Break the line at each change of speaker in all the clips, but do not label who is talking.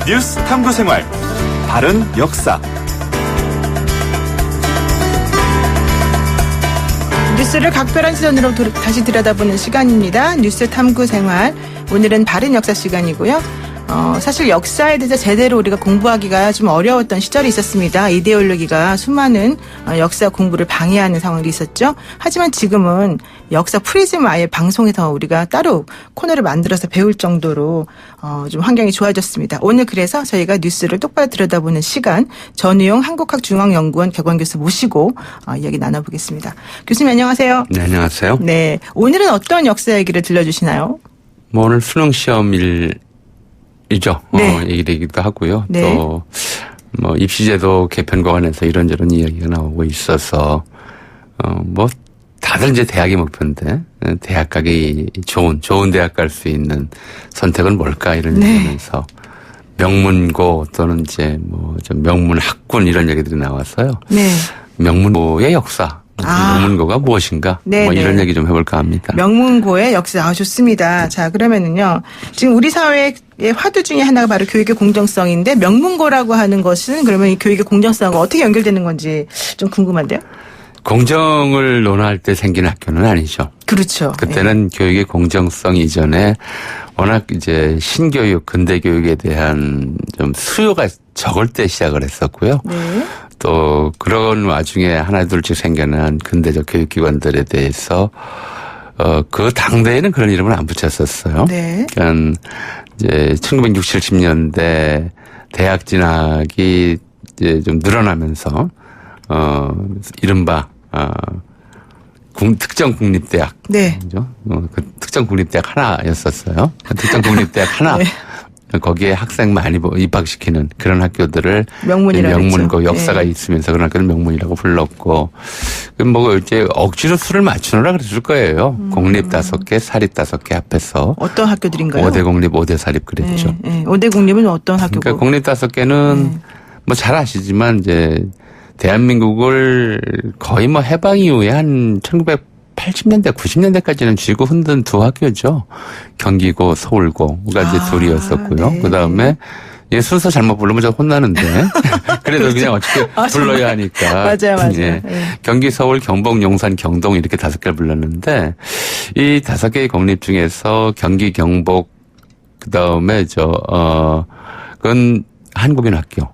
뉴스 탐구생활 바른 역사.
뉴스를 각별한 시선으로 다시 들여다보는 시간입니다. 뉴스 탐구생활. 오늘은 바른 역사 시간이고요. 사실 역사에 대해서 제대로 우리가 공부하기가 좀 어려웠던 시절이 있었습니다. 이데올로기가 수많은 역사 공부를 방해하는 상황이 있었죠. 하지만 지금은 역사 프리즘 아예 방송에서 우리가 따로 코너를 만들어서 배울 정도로 좀 환경이 좋아졌습니다. 오늘 그래서 저희가 뉴스를 똑바로 들여다보는 시간, 전우용 한국학중앙연구원 객관교수 모시고 이야기 나눠보겠습니다. 교수님 안녕하세요.
네, 안녕하세요.
네, 오늘은 어떤 역사 얘기를 들려주시나요?
오늘 수능 시험일이죠.
네.
얘기되기도 하고요.
네.
또 입시제도 개편과 관해서 이런저런 이야기가 나오고 있어서 다들 이제 대학이 목표인데 대학 가기 좋은 대학 갈 수 있는 선택은 뭘까 이런 얘기하면서 명문고 또는 이제 좀 명문학군 이런 얘기들이 나왔어요.
네.
명문고의 역사. 명문고가 무엇인가? 이런 얘기 좀 해볼까 합니다.
명문고의 역사. 좋습니다. 자, 그러면은요. 지금 우리 사회의 화두 중에 하나가 바로 교육의 공정성인데 명문고라고 하는 것은 그러면 이 교육의 공정성과 어떻게 연결되는 건지 좀 궁금한데요.
공정을 논할 때 생긴 학교는 아니죠.
그렇죠.
그때는 교육의 공정성 이전에 워낙 이제 신교육, 근대 교육에 대한 좀 수요가 적을 때 시작을 했었고요.
네.
또 그런 와중에 하나둘씩 생겨난 근대적 교육기관들에 대해서 그 당대에는 그런 이름을 안 붙였었어요.
네.
그러니까 이제 1960, 70년대 대학 진학이 이제 좀 늘어나면서 이른바 특정 국립대학.
네.
그죠? 그 특정 국립대학 하나였었어요. 그 특정 국립대학 하나.
네.
거기에 학생 많이 입학시키는 그런 학교들을
명문고
역사가 있으면서 그런 학교를 명문이라고 불렀고, 이제 억지로 수를 맞추느라 그랬을 거예요. 공립 5개, 사립 5개 합해서.
어떤 학교들인가요?
5대 공립, 5대 사립 그랬죠.
네. 5대 공립은 어떤 학교고?
그러니까 공립 5개는 잘 아시지만 이제 대한민국을 거의 해방 이후에 한 1980년대, 90년대까지는 쥐고 흔든 두 학교죠. 경기고, 서울고가 이제 둘이었었고요.
네.
그 다음에 순서 잘못 부르면 저 혼나는데. 그래도
그렇죠.
그냥 어떻게 불러야 하니까.
맞아요.
예. 경기, 서울, 경북, 용산, 경동 이렇게 5개를 불렀는데 이 5개의 공립 중에서 경기, 경북, 그 다음에 그건 한국인 학교.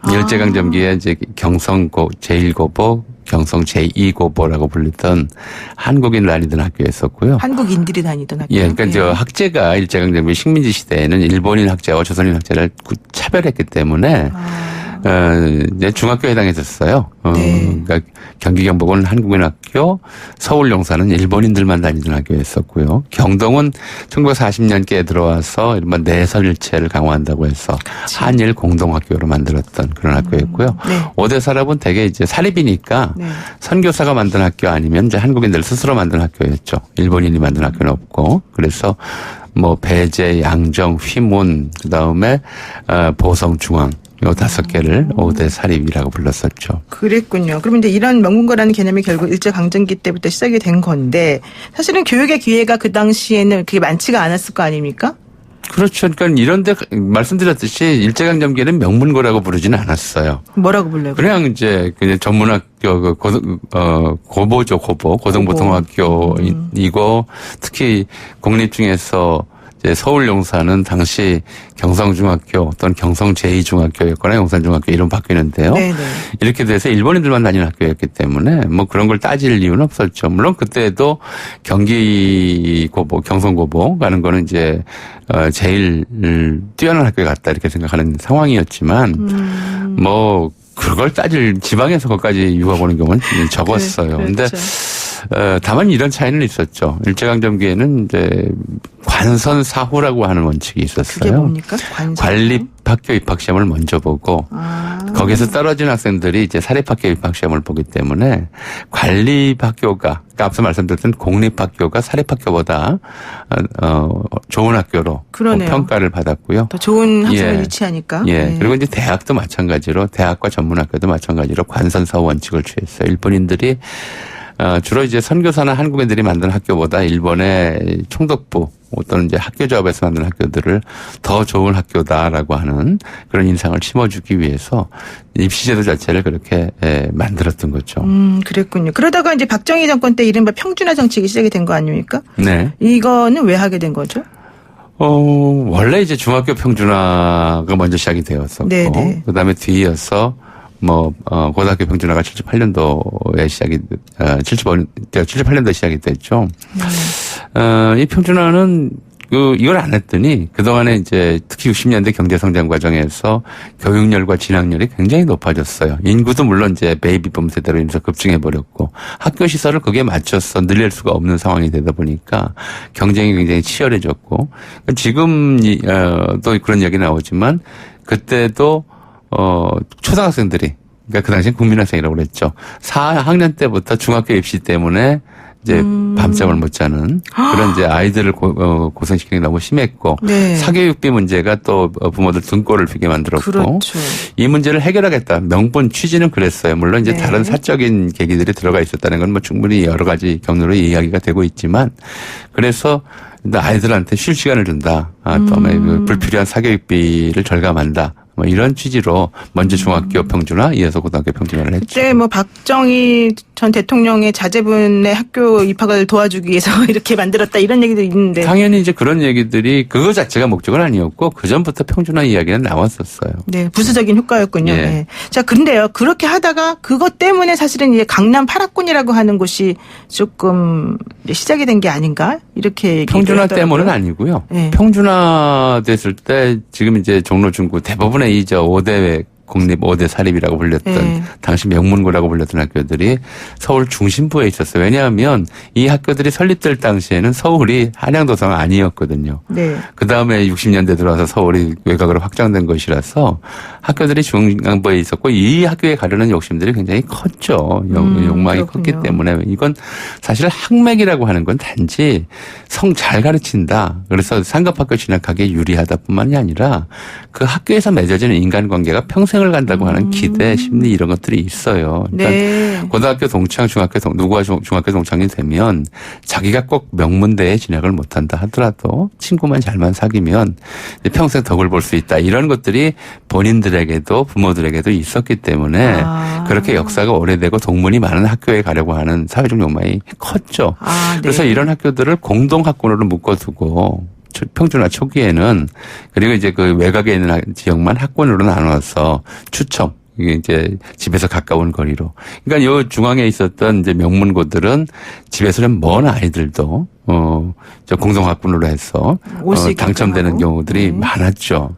일제강점기에 이제 경성고 제1고보, 경성 제2고보라고 불리던 한국인 다니던 학교였었고요.
한국인들이 다니던 학교.
예, 그러니까 학제가 일제강점기 식민지 시대에는 일본인 학제와 조선인 학제를 차별했기 때문에 이제 중학교에 해당했었어요.
네.
그러니까 경기 경북은 한국인 학교, 서울 용산은 일본인들만 다니던 학교였었고요. 경동은 1940년대에 들어와서 이른바 내설일체를 강화한다고 해서 한일 공동학교로 만들었던 그런 학교였고요.
네.
5대 사립은 대개 이제 사립이니까 선교사가 만든 학교 아니면 이제 한국인들 스스로 만든 학교였죠. 일본인이 만든 학교는 없고. 그래서 배제, 양정, 휘문, 그 다음에 보성중앙. 요 5개를 5대 사립이라고 불렀었죠.
그랬군요. 그러면 이제 이런 명문고라는 개념이 결국 일제강점기 때부터 시작이 된 건데 사실은 교육의 기회가 그 당시에는 그게 많지가 않았을 거 아닙니까? 그렇죠.
그러니까 이런데 말씀드렸듯이 일제강점기에는 명문고라고 부르지는 않았어요.
뭐라고 불러요?
그냥 이제 전문학교 고보죠, 고등보통학교이고 특히 공립 중에서 이제 서울 용산은 당시 경성중학교 또는 경성 제2중학교였거나 용산중학교 이름 바뀌는데요.
네네. 이렇게
돼서 일본인들만 다니는 학교였기 때문에 그런 걸 따질 이유는 없었죠. 물론 그때도 경기고보, 경성고보 가는 거는 이제 제일 뛰어난 학교에 갔다 이렇게 생각하는 상황이었지만 그걸 따질 지방에서 거기까지 유학 오는 경우는 적었어요.
그렇죠.
근데 다만 이런 차이는 있었죠. 일제강점기에는 이제 관선사후라고 하는 원칙이 있었어요.
그게 뭡니까?
관립학교 입학시험을 먼저 보고 거기서 떨어진 학생들이 이제 사립학교 입학시험을 보기 때문에 관립학교가 앞서 말씀드렸던 공립학교가 사립학교보다 좋은 학교로 평가를 받았고요.
더 좋은 학생을 유치하니까.
예. 그리고 이제 대학도 마찬가지로 대학과 전문학교도 마찬가지로 관선사후 원칙을 취했어요. 일본인들이 주로 이제 선교사나 한국 애들이 만든 학교보다 일본의 총독부 또는 이제 학교조합에서 만든 학교들을 더 좋은 학교다라고 하는 그런 인상을 심어주기 위해서 입시제도 자체를 그렇게 만들었던 거죠.
그랬군요. 그러다가 이제 박정희 정권 때 이른바 평준화 정책이 시작이 된 거 아닙니까?
네.
이거는 왜 하게 된 거죠?
원래 이제 중학교 평준화가 먼저 시작이 되었었고,
네네.
그 다음에 뒤이어서 고등학교 평준화가 78년도에 78년도에 시작이 됐죠. 이 평준화는 이걸 안 했더니 그동안에 이제 특히 60년대 경제성장 과정에서 교육열과 진학열이 굉장히 높아졌어요. 인구도 물론 이제 베이비붐 세대로 인해서 급증해버렸고 학교 시설을 거기에 맞춰서 늘릴 수가 없는 상황이 되다 보니까 경쟁이 굉장히 치열해졌고 지금 또 그런 이야기 나오지만 그때도 초등학생들이 그러니까 그 당시엔 국민학생이라고 그랬죠. 4학년 때부터 중학교 입시 때문에 이제 밤잠을 못 자는 그런 이제 아이들을 고생시키는 게 너무 심했고
네.
사교육비 문제가 또 부모들 등골을 휘게 만들었고
그렇죠.
이 문제를 해결하겠다. 명분 취지는 그랬어요. 물론 이제
네.
다른 사적인 계기들이 들어가 있었다는 건 뭐 충분히 여러 가지 경로로 이야기가 되고 있지만 그래서 아이들한테 쉴 시간을 준다. 또 불필요한 사교육비를 절감한다. 뭐 이런 취지로 먼저 중학교 평준화, 이어서 고등학교 평준화를 했죠.
그때 뭐 박정희 전 대통령의 자제분의 학교 입학을 도와주기 위해서 이렇게 만들었다 이런 얘기도 있는데.
당연히 이제 그런 얘기들이 그거 자체가 목적은 아니었고 그 전부터 평준화 이야기는 나왔었어요.
네, 부수적인 효과였군요.
예.
네. 자, 근데요. 그렇게 하다가 그것 때문에 사실은 이제 강남 8학군이라고 하는 곳이 조금 시작이 된 게 아닌가? 이렇게
평준화
하더라고요.
때문은 아니고요.
네.
평준화 됐을 때 지금 이제 종로 중구 대부분의 이 5대 공립 5대 사립이라고 불렸던
네.
당시 명문고라고 불렸던 학교들이 서울 중심부에 있었어요. 왜냐하면 이 학교들이 설립될 당시에는 서울이 한양도서가 아니었거든요.
네.
그다음에 60년대 들어와서 서울이 외곽으로 확장된 것이라서 학교들이 중앙부에 있었고 이 학교에 가려는 욕심들이 굉장히 컸죠. 욕망이
그렇군요.
컸기 때문에 이건 사실 학맥이라고 하는 건 단지 성 잘 가르친다. 그래서 상급학교 진학하기에 유리하다 뿐만이 아니라 그 학교에서 맺어지는 인간관계가 평생을 간다고 하는 기대, 심리 이런 것들이 있어요. 그러니까
네.
고등학교 동창, 누구와 중학교 동창이 되면 자기가 꼭 명문대에 진학을 못한다 하더라도 친구만 잘만 사귀면 평생 덕을 볼 수 있다. 이런 것들이 본인들에게도 부모들에게도 있었기 때문에 그렇게 역사가 오래되고 동문이 많은 학교에 가려고 하는 사회적 욕망이 컸죠.
네.
그래서 이런 학교들을 공동학군으로 묶어두고 평준화 초기에는 그리고 이제 그 외곽에 있는 지역만 학군으로 나눠서 추첨. 이게 이제 집에서 가까운 거리로. 그러니까 요 중앙에 있었던 이제 명문고들은 집에서 좀 먼 아이들도 저 공동학군으로 해서 당첨되는
하고.
경우들이 많았죠.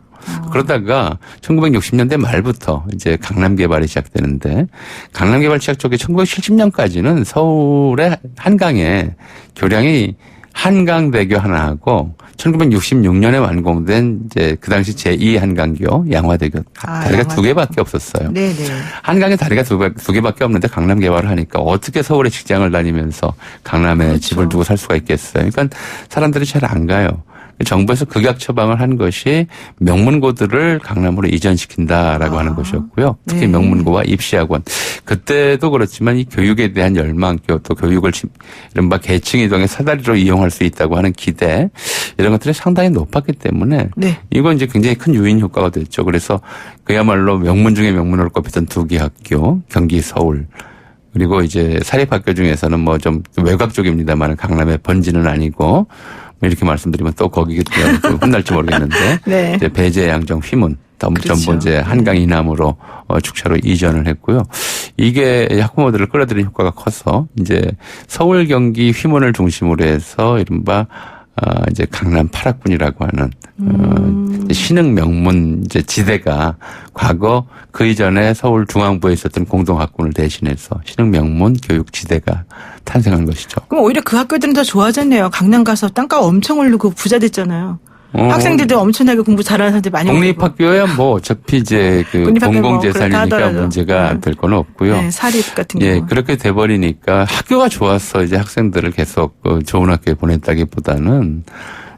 그러다가 1960년대 말부터 이제 강남 개발이 시작되는데 강남 개발 시작 초기 1970년까지는 서울의 한강에 교량이 한강대교 하나하고 1966년에 완공된 이제 그 당시 제2 한강교 양화대교 다리가 두 개밖에 없었어요.
네네.
한강에 다리가 두 개밖에 없는데 강남 개발을 하니까 어떻게 서울에 직장을 다니면서 강남에
그렇죠.
집을 두고 살 수가 있겠어요. 그러니까 사람들이 잘 안 가요. 정부에서 극약 처방을 한 것이 명문고들을 강남으로 이전시킨다라고 하는 것이었고요. 특히
네.
명문고와 입시학원. 그때도 그렇지만 이 교육에 대한 열망, 또 교육을 이른바 계층 이동의 사다리로 이용할 수 있다고 하는 기대 이런 것들이 상당히 높았기 때문에
네.
이건 이제 굉장히 큰 유인 효과가 됐죠. 그래서 그야말로 명문 중에 명문으로 꼽히던 두 개 학교, 경기, 서울. 그리고 이제 사립학교 중에서는 뭐 좀 외곽 쪽입니다만 강남의 번지는 아니고 이렇게 말씀드리면 또 거기 좀 혼날지 모르겠는데
네.
이제 배재, 양정, 휘문 전부
그렇죠.
이제 한강 이남으로 축차로 이전을 했고요. 이게 학부모들을 끌어들이는 효과가 커서 이제 서울, 경기, 휘문을 중심으로 해서 이른바 이제 강남 8학군이라고 하는 신흥 명문 이제 지대가 과거 그 이전에 서울 중앙부에 있었던 공동학군을 대신해서 신흥 명문 교육 지대가 탄생한 것이죠.
그럼 오히려 그 학교들은 더 좋아졌네요. 강남 가서 땅값 엄청 오르고 부자 됐잖아요. 학생들도 엄청나게 공부 잘하는 사람들 많이 오고.
공립학교야 뭐 어차피 이제 그 공공재산이니까 문제가 될 건 없고요.
네, 사립 같은
예,
경우.
그렇게 돼버리니까 학교가 좋아서 이제 학생들을 계속 좋은 학교에 보냈다기보다는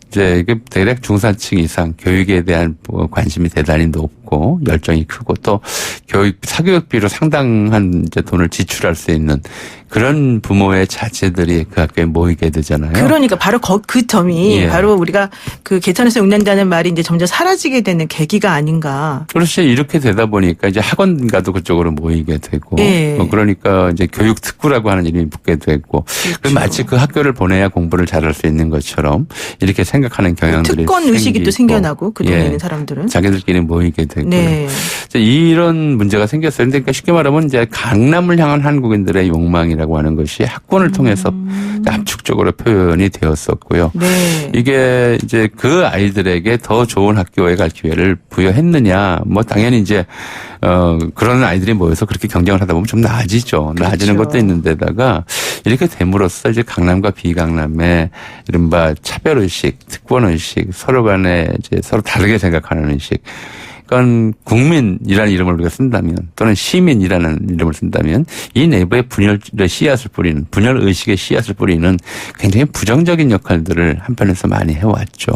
이제 이게 대략 중산층 이상 교육에 대한 관심이 대단히 높고 크고 열정이 크고 또 사교육비로 상당한 이제 돈을 지출할 수 있는 그런 부모의 자제들이 그 학교에 모이게 되잖아요.
그러니까 바로 그 점이
예.
바로 우리가 그 개천에서 육난다는 말이 이제 점점 사라지게 되는 계기가 아닌가.
그렇지. 이렇게 되다 보니까 이제 학원가도 그쪽으로 모이게 되고.
예.
그러니까 이제 교육특구라고 하는 이름이 붙게 되고.
그렇죠.
마치 그 학교를 보내야 공부를 잘할 수 있는 것처럼 이렇게 생각하는 경향들이
특권 의식이 또
생기고.
생겨나고 그 동네에
예.
있는 사람들은.
자기들끼리 모이게 되고.
네.
이런 문제가 생겼어요. 그러니까 쉽게 말하면 이제 강남을 향한 한국인들의 욕망이라고 하는 것이 학군을 통해서 압축적으로 표현이 되었었고요.
네.
이게 이제 그 아이들에게 더 좋은 학교에 갈 기회를 부여했느냐. 뭐 당연히 이제 그런 아이들이 모여서 그렇게 경쟁을 하다 보면 좀 나아지죠. 나아지는
그렇죠.
것도 있는데다가 이렇게 됨으로써 이제 강남과 비강남의 이른바 차별의식, 특권의식, 서로 간에 이제 서로 다르게 생각하는 의식. 그러니까 국민이라는 이름을 우리가 쓴다면 또는 시민이라는 이름을 쓴다면 이 내부에 분열의 씨앗을 뿌리는 분열의식의 씨앗을 뿌리는 굉장히 부정적인 역할들을 한편에서 많이 해왔죠.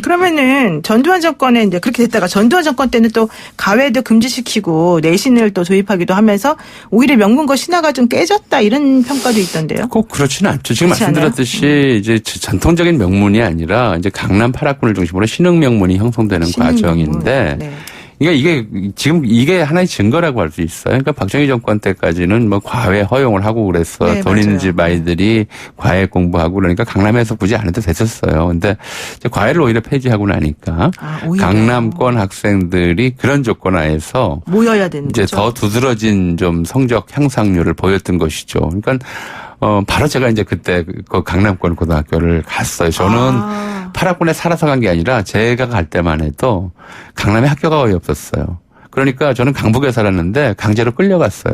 그러면은 전두환 정권에 이제 그렇게 됐다가 전두환 정권 때는 또 가외도 금지시키고 내신을 또 도입하기도 하면서 오히려 명문고 신화가 좀 깨졌다 이런 평가도 있던데요.
꼭 그렇지는 않죠. 지금
그렇지
말씀드렸듯이 이제 전통적인 명문이 아니라 이제 강남 8학군을 중심으로 신흥 명문이 형성되는
신흥
과정인데
명문. 네.
그러니까 이게 지금 이게 하나의 증거라고 할 수 있어요. 그러니까 박정희 정권 때까지는 뭐 과외 허용을 하고 그래서
네,
돈 있는
맞아요.
집 아이들이 과외 공부하고 그러니까 강남에서 굳이 안 해도 됐었어요. 근데 이제 과외를 오히려 폐지하고 나니까
오히려.
강남권 학생들이 그런 조건 하에서
모여야 되는
이제
거죠.
더 두드러진 좀 성적 향상률을 보였던 것이죠. 그러니까 바로 제가 이제 그때 그 강남권 고등학교를 갔어요. 저는 8학군에 살아서 간 게 아니라 제가 갈 때만 해도 강남에 학교가 거의 없었어요. 그러니까 저는 강북에 살았는데 강제로 끌려갔어요.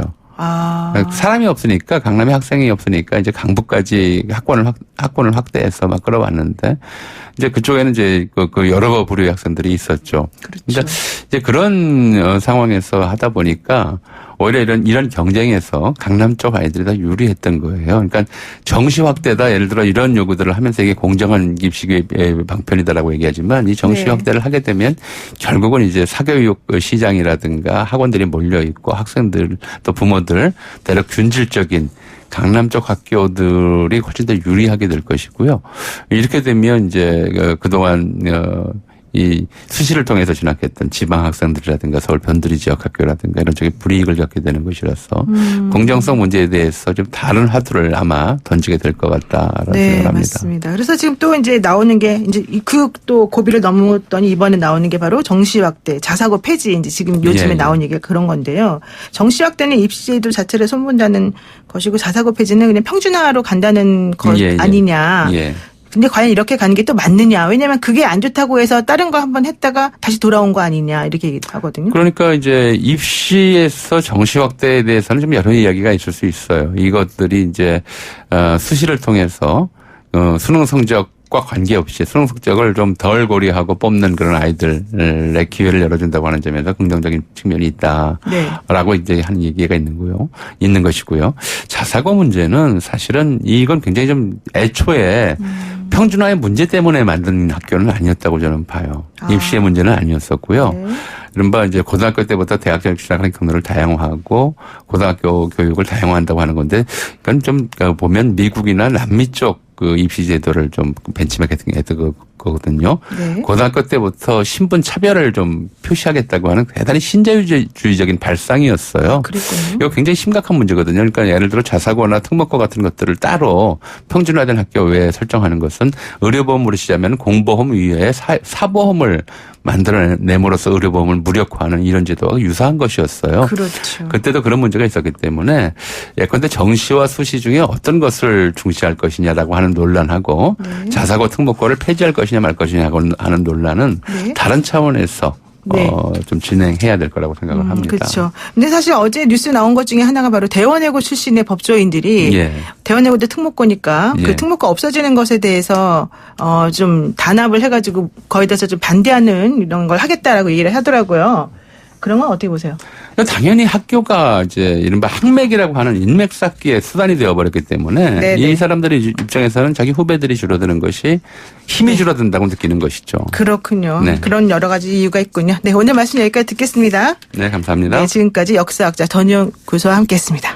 사람이 없으니까 강남에 학생이 없으니까 이제 강북까지 학권을 확대해서 막 끌어왔는데 이제 그쪽에는 이제 그 여러 부류의 학생들이 있었죠.
그렇죠.
근데 이제 그런 상황에서 하다 보니까 오히려 이런 경쟁에서 강남 쪽 아이들이 더 유리했던 거예요. 그러니까 정시 확대다 예를 들어 이런 요구들을 하면서 이게 공정한 입시의 방편이다라고 얘기하지만 이 정시
네.
확대를 하게 되면 결국은 이제 사교육 시장이라든가 학원들이 몰려 있고 학생들 또 부모들 대략 균질적인 강남 쪽 학교들이 훨씬 더 유리하게 될 것이고요. 이렇게 되면 이제 그동안 이 수시를 통해서 진학했던 지방 학생들이라든가 서울 변두리 지역 학교라든가 이런 쪽에 불이익을 겪게 되는 것이라서 공정성 문제에 대해서 좀 다른 화두를 아마 던지게 될 것 같다라는
네,
생각을 합니다.
맞습니다. 그래서 지금 또 이제 나오는 게 이제 그 또 고비를 넘었더니 이번에 나오는 게 바로 정시 확대, 자사고 폐지 이제 지금 요즘에
예.
나온 얘기가 그런 건데요. 정시 확대는 입시제도 자체를 손본다는 것이고 자사고 폐지는 그냥 평준화로 간다는 것
예, 예.
아니냐.
예.
근데 과연 이렇게 가는 게 또 맞느냐. 왜냐하면 그게 안 좋다고 해서 다른 거 한번 했다가 다시 돌아온 거 아니냐. 이렇게 얘기하거든요.
그러니까 이제 입시에서 정시 확대에 대해서는 좀 여러 이야기가 있을 수 있어요. 이것들이 이제 수시를 통해서 수능 성적과 관계없이 수능 성적을 좀 덜 고려하고 뽑는 그런 아이들의 기회를 열어준다고 하는 점에서 긍정적인 측면이 있다라고
네.
이제 하는 얘기가 있는 것이고요. 자사고 문제는 사실은 이건 굉장히 좀 애초에 평준화의 문제 때문에 만든 학교는 아니었다고 저는 봐요. 입시의 문제는 아니었었고요.
네.
이른바 이제 고등학교 때부터 대학교 진학하는 경로를 다양화하고 고등학교 교육을 다양화한다고 하는 건데, 그건 좀 보면 미국이나 남미 쪽 그 입시 제도를 좀 벤치마킹했던 거거든요.
네.
고등학교 때부터 신분 차별을 좀 표시하겠다고 하는 대단히 신자유주의적인 발상이었어요.
그랬군요.
이거 굉장히 심각한 문제거든요. 그러니까 예를 들어 자사고나 특목고 같은 것들을 따로 평준화된 학교 외에 설정하는 것은 의료보험으로 시작하면 공보험 위에 사보험을 만들어내므로써 의료보험을 무력화하는 이런 제도와 유사한 것이었어요.
그렇죠.
그때도 그런 문제가 있었기 때문에 예컨대 정시와 수시 중에 어떤 것을 중시할 것이냐라고 하는 논란하고
네.
자사고 특목고를 폐지할 것이냐 말 것이냐 하는 논란은
네.
다른 차원에서
네.
좀 진행해야 될 거라고 생각을 합니다.
그렇죠. 근데 사실 어제 뉴스 나온 것 중에 하나가 바로 대원외고 출신의 법조인들이
예.
대원외고도 특목고니까
예.
그 특목고 없어지는 것에 대해서 좀 단합을 해가지고 거의 다서 좀 반대하는 이런 걸 하겠다라고 얘기를 하더라고요. 그런 건 어떻게 보세요?
당연히 학교가 이제 이른바 학맥이라고 하는 인맥 쌓기의 수단이 되어버렸기 때문에
네네.
이 사람들의 입장에서는 자기 후배들이 줄어드는 것이 힘이 줄어든다고 느끼는 것이죠.
그렇군요.
네.
그런 여러 가지 이유가 있군요. 네, 오늘 말씀 여기까지 듣겠습니다.
네, 감사합니다.
네, 지금까지 역사학자 전용 교수와 함께했습니다.